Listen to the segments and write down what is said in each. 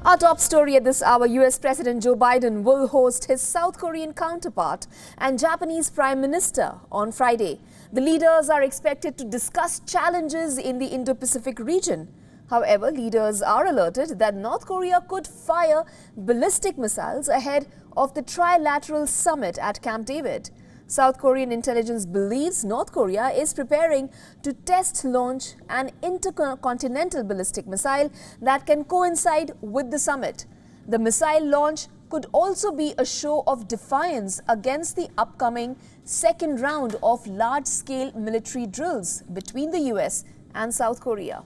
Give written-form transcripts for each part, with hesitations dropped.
Our top story at this hour, US President Joe Biden will host his South Korean counterpart and Japanese Prime Minister on Friday. The leaders are expected to discuss challenges in the Indo-Pacific region. However, leaders are alerted that North Korea could fire ballistic missiles ahead of the Trilateral Summit at Camp David. South Korean intelligence believes North Korea is preparing to test launch an intercontinental ballistic missile that can coincide with the summit. The missile launch could also be a show of defiance against the upcoming second round of large-scale military drills between the US and South Korea.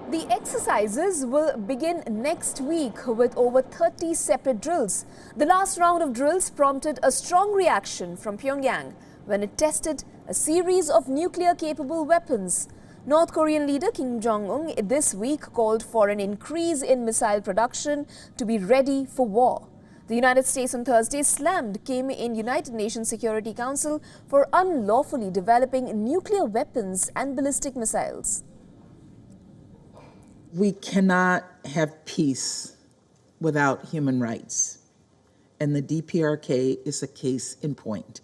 The exercises will begin next week with over 30 separate drills. The last round of drills prompted a strong reaction from Pyongyang when it tested a series of nuclear-capable weapons. North Korean leader Kim Jong-un this week called for an increase in missile production to be ready for war. The United States on Thursday slammed Kim in United Nations Security Council for unlawfully developing nuclear weapons and ballistic missiles. We cannot have peace without human rights, and the DPRK is a case in point.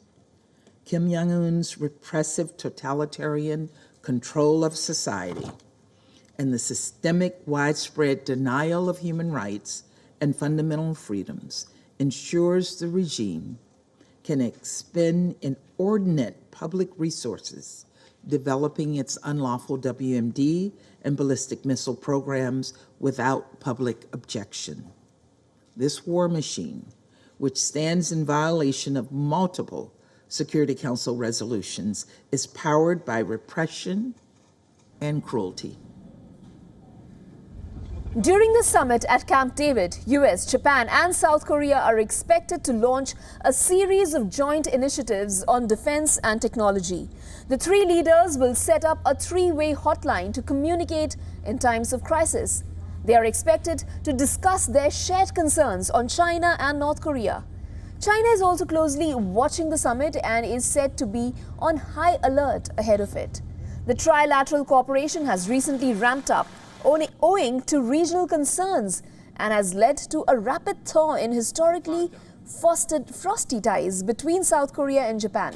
Kim Jong-un's repressive totalitarian control of society and the systemic widespread denial of human rights and fundamental freedoms ensures the regime can expend inordinate public resources developing its unlawful WMD and ballistic missile programs without public objection. This war machine, which stands in violation of multiple Security Council resolutions, is powered by repression and cruelty. During the summit at Camp David, US, Japan and South Korea are expected to launch a series of joint initiatives on defense and technology. The three leaders will set up a three-way hotline to communicate in times of crisis. They are expected to discuss their shared concerns on China and North Korea. China is also closely watching the summit and is said to be on high alert ahead of it. The trilateral cooperation has recently ramped up owing to regional concerns and has led to a rapid thaw in historically fostered frosty ties between South Korea and Japan.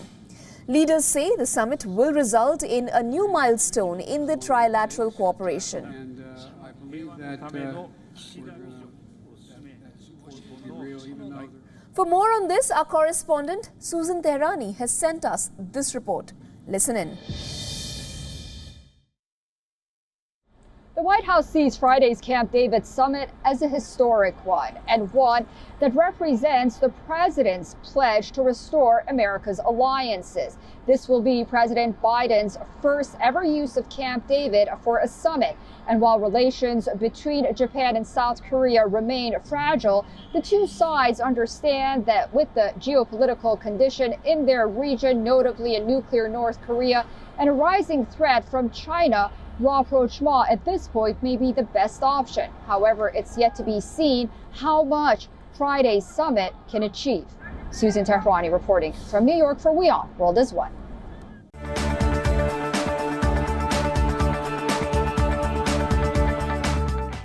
Leaders say the summit will result in a new milestone in the trilateral cooperation. And I believe that For more on this, our correspondent Susan Tehrani has sent us this report. Listen in. The White House sees Friday's Camp David summit as a historic one, and one that represents the president's pledge to restore America's alliances. This will be President Biden's first ever use of Camp David for a summit. And while relations between Japan and South Korea remain fragile, the two sides understand that with the geopolitical condition in their region, notably a nuclear North Korea and a rising threat from China, rapprochement at this point may be the best option. However, it's yet to be seen how much Friday's summit can achieve. Susan Tehrani reporting from New York for WION World is One.